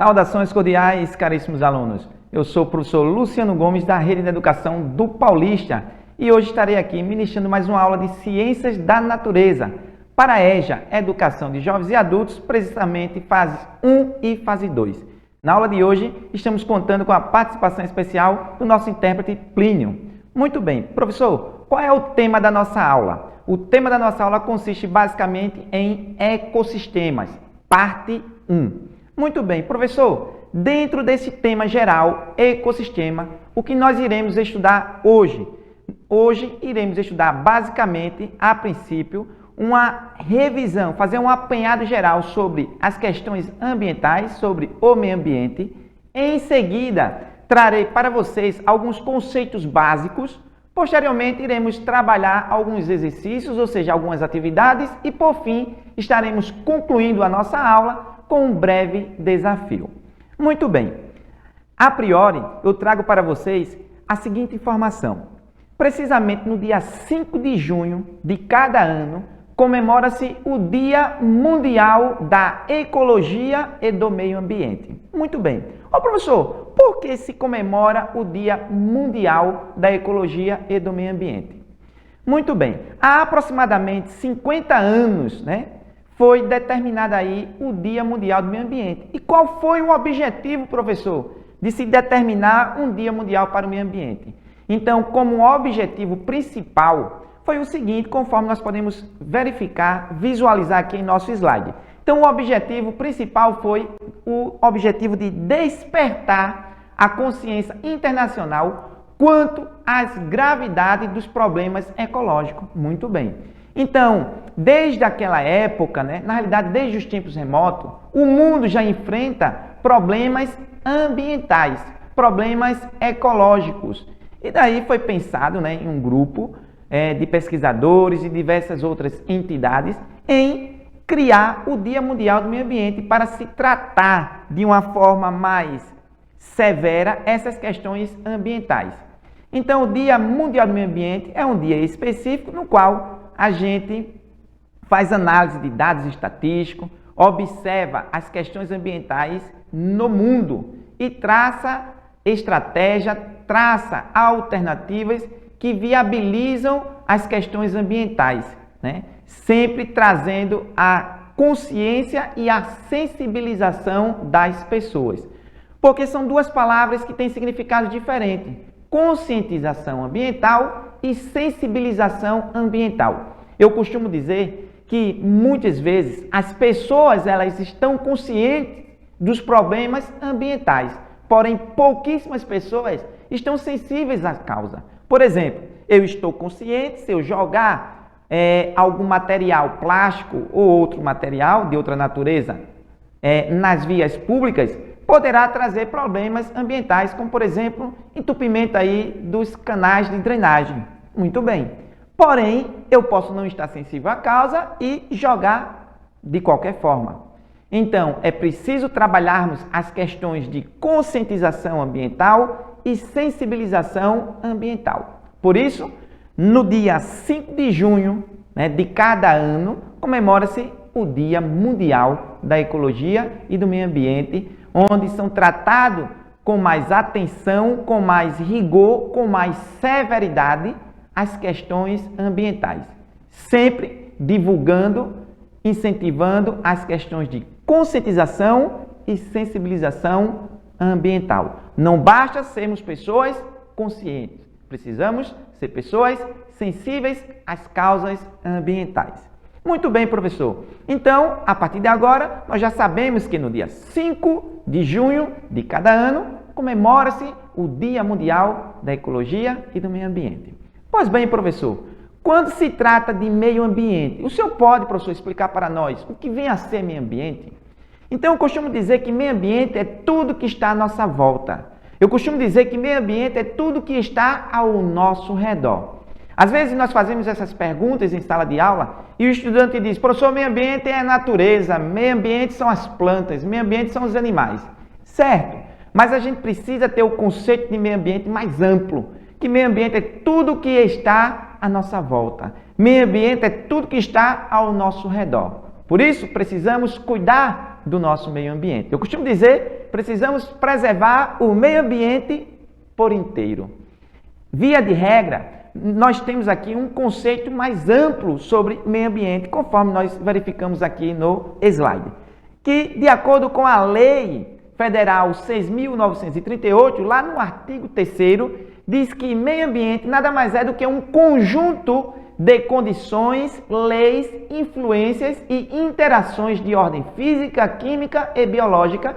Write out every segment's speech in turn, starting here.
Saudações cordiais, caríssimos alunos. Eu sou o professor Luciano Gomes, da Rede de Educação do Paulista, e hoje estarei aqui ministrando mais uma aula de Ciências da Natureza para a EJA, Educação de Jovens e Adultos, precisamente fase 1 e fase 2. Na aula de hoje, estamos contando com a participação especial do nosso intérprete Plínio. Muito bem, professor, qual é o tema da nossa aula? O tema da nossa aula consiste basicamente em ecossistemas, parte 1. Muito bem, professor, dentro desse tema geral, ecossistema, o que nós iremos estudar hoje? Hoje iremos estudar basicamente, a princípio, uma revisão, fazer um apanhado geral sobre as questões ambientais, sobre o meio ambiente. Em seguida, trarei para vocês alguns conceitos básicos. Posteriormente, iremos trabalhar alguns exercícios, ou seja, algumas atividades. E, por fim, estaremos concluindo a nossa aula com um breve desafio. Muito bem. A priori, eu trago para vocês a seguinte informação. Precisamente no dia 5 de junho de cada ano, comemora-se o Dia Mundial da Ecologia e do Meio Ambiente. Muito bem. Ô professor, por que se comemora o Dia Mundial da Ecologia e do Meio Ambiente? Muito bem. Há aproximadamente 50 anos, foi determinado aí o Dia Mundial do Meio Ambiente. E qual foi o objetivo, professor, de se determinar um Dia Mundial para o Meio Ambiente? Então, como objetivo principal, foi o seguinte, conforme nós podemos verificar, visualizar aqui em nosso slide. Então, o objetivo principal foi o objetivo de despertar a consciência internacional quanto às gravidades dos problemas ecológicos. Muito bem. Então, desde aquela época, na realidade, desde os tempos remotos, o mundo já enfrenta problemas ambientais, problemas ecológicos. E daí foi pensado em um grupo de pesquisadores e diversas outras entidades em criar o Dia Mundial do Meio Ambiente para se tratar de uma forma mais severa essas questões ambientais. Então, o Dia Mundial do Meio Ambiente é um dia específico no qual a gente faz análise de dados estatísticos, observa as questões ambientais no mundo e traça estratégia, traça alternativas que viabilizam as questões ambientais, sempre trazendo a consciência e a sensibilização das pessoas. Porque são duas palavras que têm significados diferentes: conscientização ambiental e sensibilização ambiental. Eu costumo dizer que muitas vezes as pessoas elas estão conscientes dos problemas ambientais, porém pouquíssimas pessoas estão sensíveis à causa. Por exemplo, eu estou consciente se eu jogar algum material plástico ou outro material de outra natureza nas vias públicas, poderá trazer problemas ambientais, como, por exemplo, entupimento aí dos canais de drenagem. Muito bem. Porém, eu posso não estar sensível à causa e jogar de qualquer forma. Então, é preciso trabalharmos as questões de conscientização ambiental e sensibilização ambiental. Por isso, no dia 5 de junho de cada ano, comemora-se o Dia Mundial da Ecologia e do Meio Ambiente, onde são tratados com mais atenção, com mais rigor, com mais severidade as questões ambientais. Sempre divulgando, incentivando as questões de conscientização e sensibilização ambiental. Não basta sermos pessoas conscientes, precisamos ser pessoas sensíveis às causas ambientais. Muito bem, professor. Então, a partir de agora, nós já sabemos que no dia 5 de junho de cada ano, comemora-se o Dia Mundial da Ecologia e do Meio Ambiente. Pois bem, professor, quando se trata de meio ambiente, o senhor pode, professor, explicar para nós o que vem a ser meio ambiente? Então, eu costumo dizer que meio ambiente é tudo que está à nossa volta. Eu costumo dizer que meio ambiente é tudo que está ao nosso redor. Às vezes nós fazemos essas perguntas em sala de aula e o estudante diz: professor, meio ambiente é a natureza, meio ambiente são as plantas, meio ambiente são os animais. Certo, mas a gente precisa ter o conceito de meio ambiente mais amplo, que meio ambiente é tudo que está à nossa volta. Meio ambiente é tudo que está ao nosso redor. Por isso, precisamos cuidar do nosso meio ambiente. Eu costumo dizer precisamos preservar o meio ambiente por inteiro. Via de regra, nós temos aqui um conceito mais amplo sobre meio ambiente, conforme nós verificamos aqui no slide, que de acordo com a Lei Federal 6.938, lá no artigo 3º, diz que meio ambiente nada mais é do que um conjunto de condições, leis, influências e interações de ordem física, química e biológica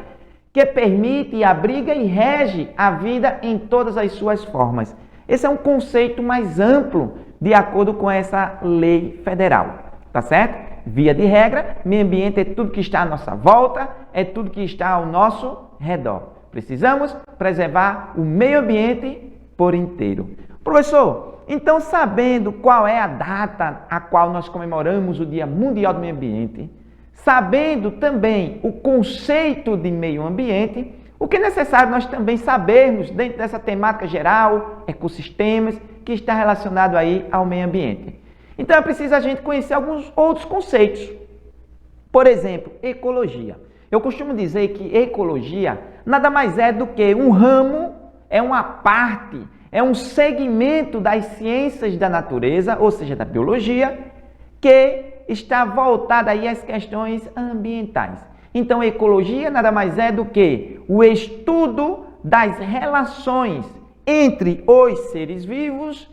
que permite, abriga e rege a vida em todas as suas formas. Esse é um conceito mais amplo de acordo com essa lei federal, tá certo? Via de regra, meio ambiente é tudo que está à nossa volta, é tudo que está ao nosso redor. Precisamos preservar o meio ambiente por inteiro. Professor, então sabendo qual é a data a qual nós comemoramos o Dia Mundial do Meio Ambiente, sabendo também o conceito de meio ambiente, o que é necessário nós também sabermos dentro dessa temática geral, ecossistemas, que está relacionado aí ao meio ambiente. Então é preciso a gente conhecer alguns outros conceitos. Por exemplo, ecologia. Eu costumo dizer que ecologia nada mais é do que um ramo, é uma parte, é um segmento das ciências da natureza, ou seja, da biologia, que está voltada aí às questões ambientais. Então, ecologia nada mais é do que o estudo das relações entre os seres vivos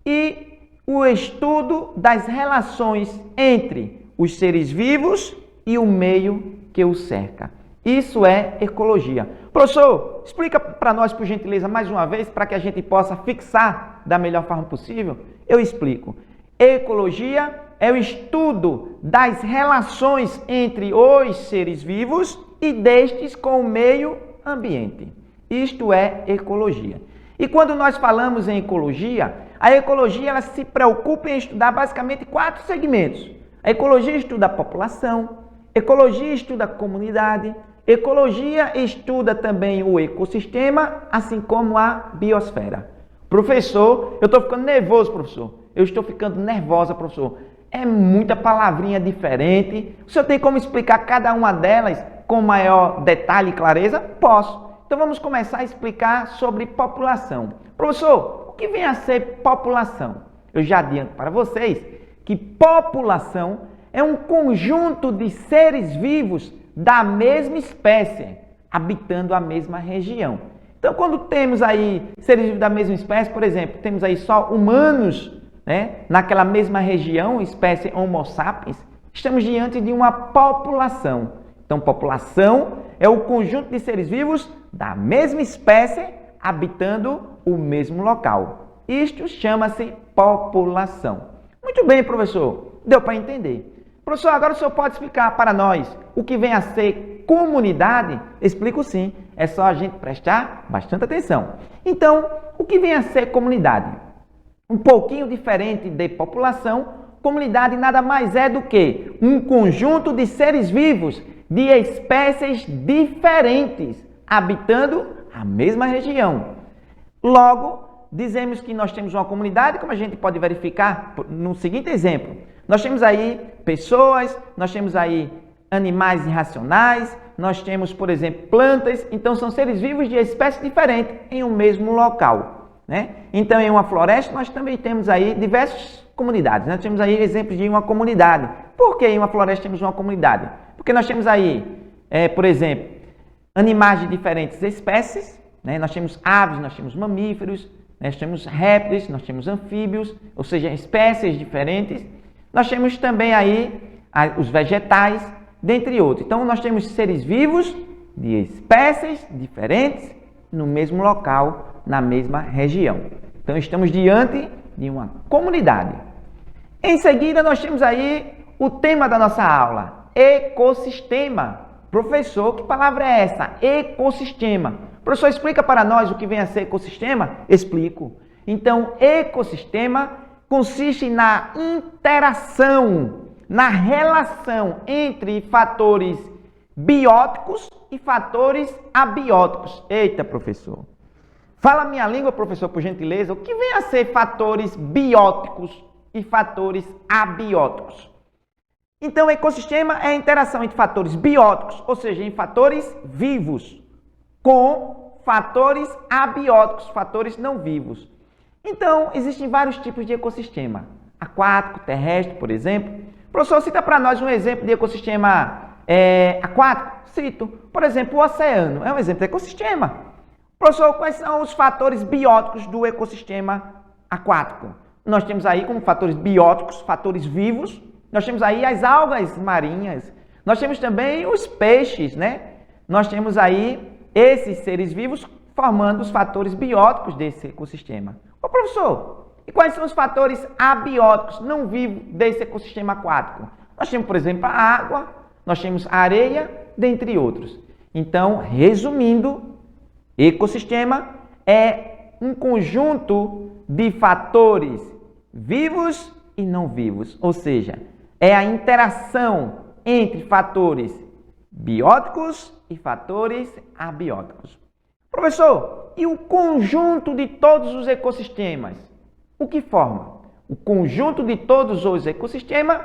e o estudo das relações entre os seres vivos e o meio que os cerca. Isso é ecologia. Professor, explica para nós, por gentileza, mais uma vez, para que a gente possa fixar da melhor forma possível. Eu explico. Ecologia é o estudo das relações entre os seres vivos e destes com o meio ambiente. Isto é ecologia. E quando nós falamos em ecologia, a ecologia ela se preocupa em estudar basicamente 4 segmentos. A ecologia estuda a população, ecologia estuda a comunidade, ecologia estuda também o ecossistema, assim como a biosfera. Professor, eu estou ficando nervoso, professor. Eu estou ficando nervosa, professor. É muita palavrinha diferente. O senhor tem como explicar cada uma delas com maior detalhe e clareza? Posso. Então vamos começar a explicar sobre população. Professor, o que vem a ser população? Eu já adianto para vocês que população é um conjunto de seres vivos da mesma espécie, habitando a mesma região. Então, quando temos aí seres vivos da mesma espécie, por exemplo, temos aí só humanos, né, naquela mesma região, espécie Homo sapiens, estamos diante de uma população. Então, população é o conjunto de seres vivos da mesma espécie habitando o mesmo local. Isto chama-se população. Muito bem, professor. Deu para entender. Professor, agora o senhor pode explicar para nós o que vem a ser comunidade? Explico sim. É só a gente prestar bastante atenção. Então, o que vem a ser comunidade? Um pouquinho diferente de população, comunidade nada mais é do que um conjunto de seres vivos de espécies diferentes, habitando a mesma região. Logo, dizemos que nós temos uma comunidade, como a gente pode verificar no seguinte exemplo. Nós temos aí pessoas, nós temos aí animais irracionais, nós temos, por exemplo, plantas. Então, são seres vivos de espécies diferentes em um mesmo local, né? Então, em uma floresta, nós também temos aí diversas comunidades. Nós temos aí exemplos de uma comunidade. Por que em uma floresta temos uma comunidade? Porque nós temos aí, por exemplo, animais de diferentes espécies, né? Nós temos aves, nós temos mamíferos, nós temos répteis, nós temos anfíbios, ou seja, espécies diferentes. Nós temos também aí os vegetais, dentre outros. Então, nós temos seres vivos de espécies diferentes no mesmo local, na mesma região. Então, estamos diante de uma comunidade. Em seguida, nós temos aí o tema da nossa aula, ecossistema. Professor, que palavra é essa? Ecossistema. Professor, explica para nós o que vem a ser ecossistema? Explico. Então, ecossistema consiste na interação, na relação entre fatores bióticos e fatores abióticos. Eita, professor. Fala minha língua, professor, por gentileza. O que vem a ser fatores bióticos e fatores abióticos? Então, o ecossistema é a interação entre fatores bióticos, ou seja, em fatores vivos, com fatores abióticos, fatores não vivos. Então, existem vários tipos de ecossistema. Aquático, terrestre, por exemplo. Professor, cita para nós um exemplo de ecossistema aquático? Cito. Por exemplo, o oceano é um exemplo de ecossistema. Professor, quais são os fatores bióticos do ecossistema aquático? Nós temos aí como fatores bióticos, fatores vivos, nós temos aí as algas marinhas, nós temos também os peixes, né? Nós temos aí esses seres vivos formando os fatores bióticos desse ecossistema. Ô professor, e quais são os fatores abióticos não vivos desse ecossistema aquático? Nós temos, por exemplo, a água, nós temos a areia, dentre outros. Então, resumindo, ecossistema é um conjunto de fatores vivos e não vivos, ou seja, é a interação entre fatores bióticos e fatores abióticos. Professor, e o conjunto de todos os ecossistemas? O que forma? O conjunto de todos os ecossistemas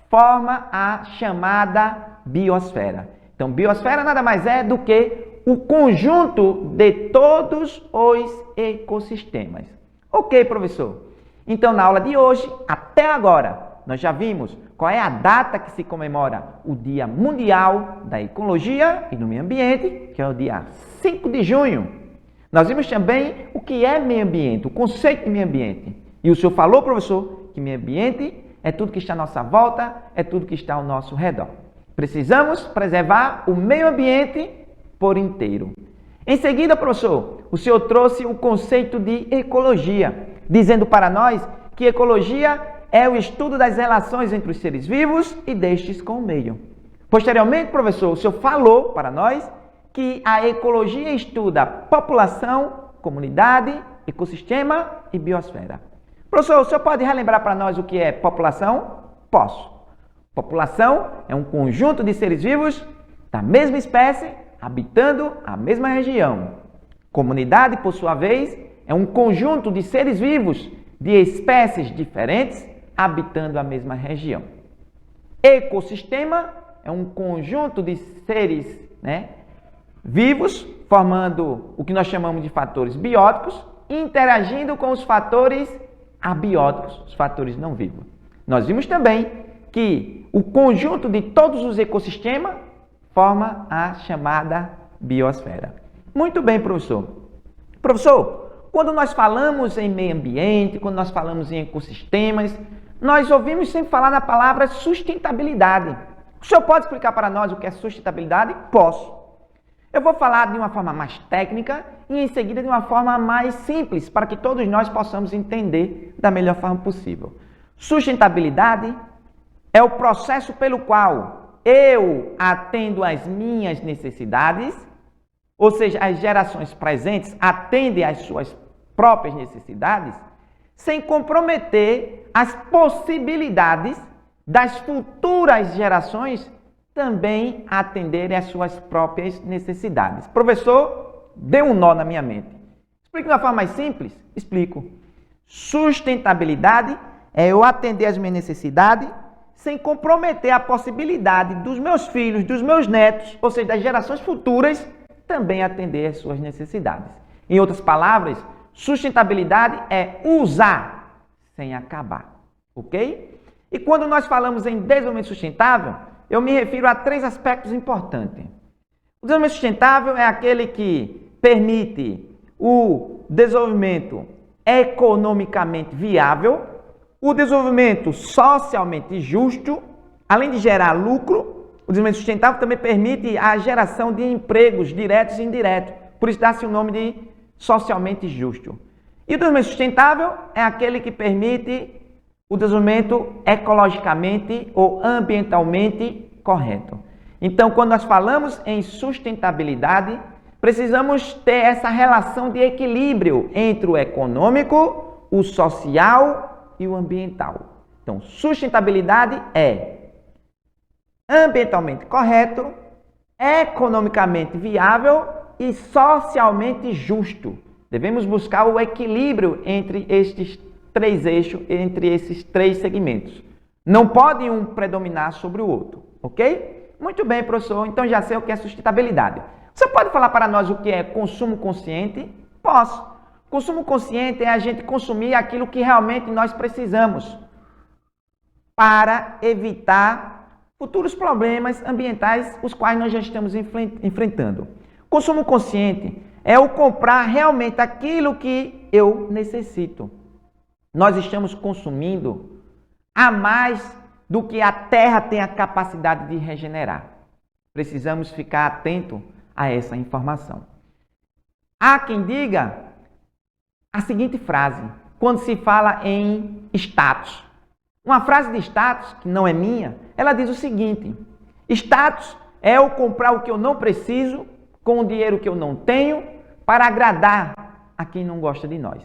forma a chamada biosfera. Então, biosfera nada mais é do que o conjunto de todos os ecossistemas. Ok, professor? Então, na aula de hoje, até agora, nós já vimos qual é a data que se comemora o Dia Mundial da Ecologia e do Meio Ambiente, que é o dia 5 de junho. Nós vimos também o que é meio ambiente, o conceito de meio ambiente. E o senhor falou, professor, que meio ambiente é tudo que está à nossa volta, é tudo que está ao nosso redor. Precisamos preservar o meio ambiente por inteiro. Em seguida, professor, o senhor trouxe o conceito de ecologia, dizendo para nós que ecologia é o estudo das relações entre os seres vivos e destes com o meio. Posteriormente, professor, o senhor falou para nós que a ecologia estuda população, comunidade, ecossistema e biosfera. Professor, o senhor pode relembrar para nós o que é população? Posso. População é um conjunto de seres vivos da mesma espécie, habitando a mesma região. Comunidade, por sua vez, é um conjunto de seres vivos de espécies diferentes, habitando a mesma região. Ecossistema é um conjunto de seres, vivos, formando o que nós chamamos de fatores bióticos, interagindo com os fatores abióticos, os fatores não vivos. Nós vimos também que o conjunto de todos os ecossistemas forma a chamada biosfera. Muito bem, professor. Professor, quando nós falamos em meio ambiente, quando nós falamos em ecossistemas, nós ouvimos sempre falar na palavra sustentabilidade. O senhor pode explicar para nós o que é sustentabilidade? Posso. Eu vou falar de uma forma mais técnica e em seguida de uma forma mais simples, para que todos nós possamos entender da melhor forma possível. Sustentabilidade é o processo pelo qual eu atendo às minhas necessidades, ou seja, as gerações presentes atendem às suas próprias necessidades, sem comprometer as possibilidades das futuras gerações também atenderem às suas próprias necessidades. Professor, deu um nó na minha mente. Explique de uma forma mais simples? Explico. Sustentabilidade é eu atender às minhas necessidades sem comprometer a possibilidade dos meus filhos, dos meus netos, ou seja, das gerações futuras, também atender às suas necessidades. Em outras palavras, sustentabilidade é usar sem acabar, ok? E quando nós falamos em desenvolvimento sustentável, eu me refiro a 3 aspectos importantes. O desenvolvimento sustentável é aquele que permite o desenvolvimento economicamente viável, o desenvolvimento socialmente justo, além de gerar lucro, o desenvolvimento sustentável também permite a geração de empregos diretos e indiretos, por isso dá-se o nome de socialmente justo. E o desenvolvimento sustentável é aquele que permite o desenvolvimento ecologicamente ou ambientalmente correto. Então, quando nós falamos em sustentabilidade, precisamos ter essa relação de equilíbrio entre o econômico, o social e o ambiental. Então, sustentabilidade é ambientalmente correto, economicamente viável e socialmente justo. Devemos buscar o equilíbrio entre estes 3 eixos, entre esses 3 segmentos. Não pode um predominar sobre o outro, ok? Muito bem, professor. Então já sei o que é sustentabilidade. Você pode falar para nós o que é consumo consciente? Posso. Consumo consciente é a gente consumir aquilo que realmente nós precisamos para evitar futuros problemas ambientais, os quais nós já estamos enfrentando. Consumo consciente é o comprar realmente aquilo que eu necessito. Nós estamos consumindo a mais do que a Terra tem a capacidade de regenerar. Precisamos ficar atento a essa informação. Há quem diga a seguinte frase, quando se fala em status. Uma frase de status, que não é minha, ela diz o seguinte: status é eu comprar o que eu não preciso com o dinheiro que eu não tenho para agradar a quem não gosta de nós.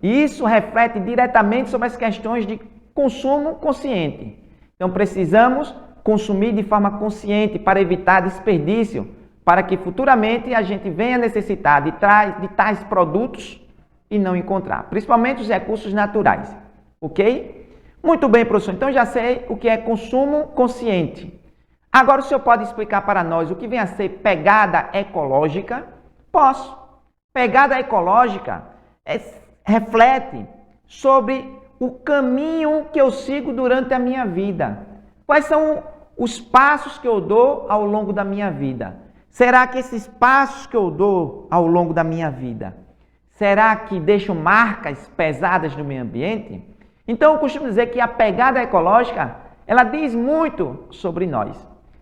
E isso reflete diretamente sobre as questões de consumo consciente. Então precisamos consumir de forma consciente para evitar desperdício, para que futuramente a gente venha necessitar de tais produtos e não encontrar, principalmente os recursos naturais. Ok? Muito bem, professor. Então já sei o que é consumo consciente. Agora o senhor pode explicar para nós o que vem a ser pegada ecológica? Posso. Pegada ecológica reflete sobre o caminho que eu sigo durante a minha vida. Quais são os passos que eu dou ao longo da minha vida? Será que esses passos que eu dou ao longo da minha vida, será que deixam marcas pesadas no meio ambiente? Então eu costumo dizer que a pegada ecológica, ela diz muito sobre nós.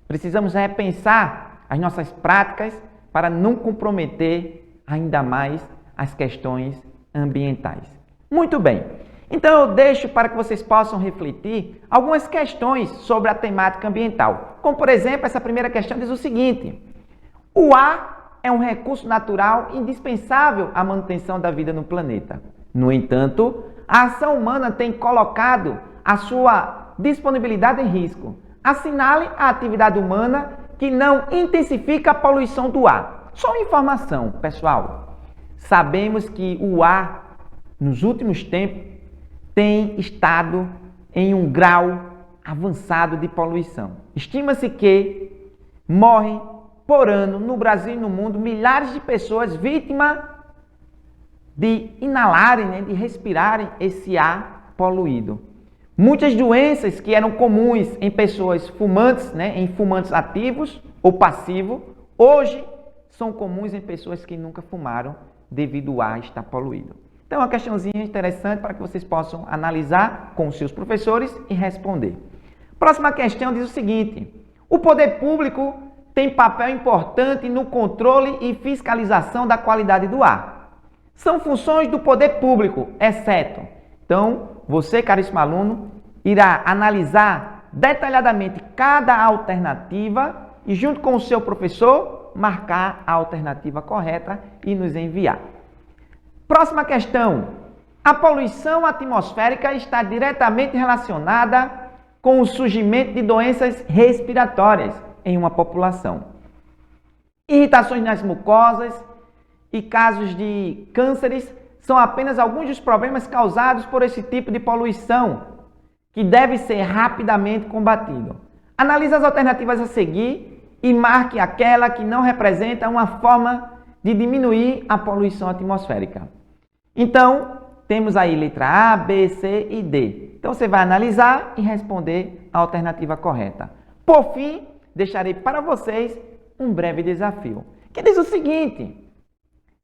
Precisamos repensar as nossas práticas para não comprometer ainda mais as questões ambientais. Muito bem. Então eu deixo para que vocês possam refletir algumas questões sobre a temática ambiental. Como, por exemplo, essa primeira questão diz o seguinte: o ar é um recurso natural indispensável à manutenção da vida no planeta. No entanto, a ação humana tem colocado a sua disponibilidade em risco. Assinale a atividade humana que não intensifica a poluição do ar. Só uma informação, pessoal. Sabemos que o ar, nos últimos tempos, tem estado em um grau avançado de poluição. Estima-se que morrem por ano, no Brasil e no mundo, milhares de pessoas vítimas de inalarem, de respirarem esse ar poluído. Muitas doenças que eram comuns em pessoas fumantes, em fumantes ativos ou passivos, hoje são comuns em pessoas que nunca fumaram devido ao ar estar poluído. Então, é uma questãozinha interessante para que vocês possam analisar com os seus professores e responder. Próxima questão diz o seguinte: o poder público tem papel importante no controle e fiscalização da qualidade do ar. São funções do poder público, exceto. Então, você, caríssimo aluno, irá analisar detalhadamente cada alternativa e, junto com o seu professor, marcar a alternativa correta e nos enviar. Próxima questão. A poluição atmosférica está diretamente relacionada com o surgimento de doenças respiratórias em uma população. Irritações nas mucosas e casos de cânceres são apenas alguns dos problemas causados por esse tipo de poluição, que deve ser rapidamente combatido. Analise as alternativas a seguir e marque aquela que não representa uma forma de diminuir a poluição atmosférica. Então, temos aí letra A, B, C e D. Então, você vai analisar e responder a alternativa correta. Por fim, deixarei para vocês um breve desafio, que diz o seguinte: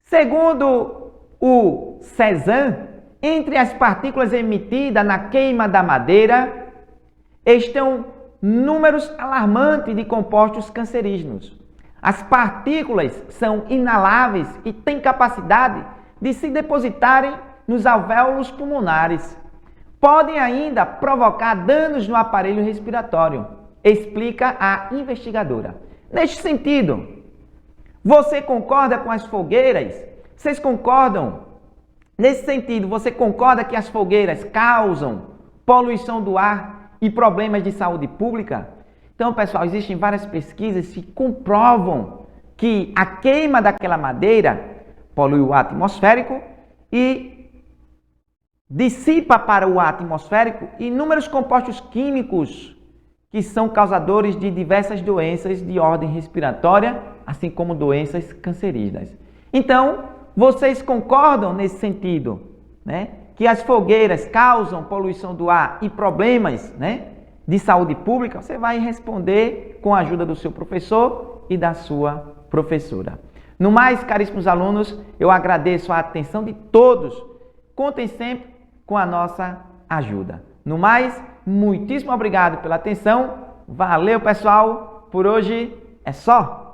segundo o CESAM, entre as partículas emitidas na queima da madeira estão números alarmantes de compostos cancerígenos. As partículas são inaláveis e têm capacidade de se depositarem nos alvéolos pulmonares. Podem ainda provocar danos no aparelho respiratório, explica a investigadora. Neste sentido, você concorda com as fogueiras? Vocês concordam? Nesse sentido, você concorda que as fogueiras causam poluição do ar e problemas de saúde pública? Então, pessoal, existem várias pesquisas que comprovam que a queima daquela madeira polui o ar atmosférico e dissipa para o ar atmosférico inúmeros compostos químicos que são causadores de diversas doenças de ordem respiratória assim como doenças cancerígenas. Então, vocês concordam nesse sentido, né? Que as fogueiras causam poluição do ar e problemas, né, de saúde pública? Você vai responder com a ajuda do seu professor e da sua professora. No mais, caríssimos alunos, eu agradeço a atenção de todos. Contem sempre com a nossa ajuda. No mais, muitíssimo obrigado pela atenção. Valeu, pessoal. Por hoje é só.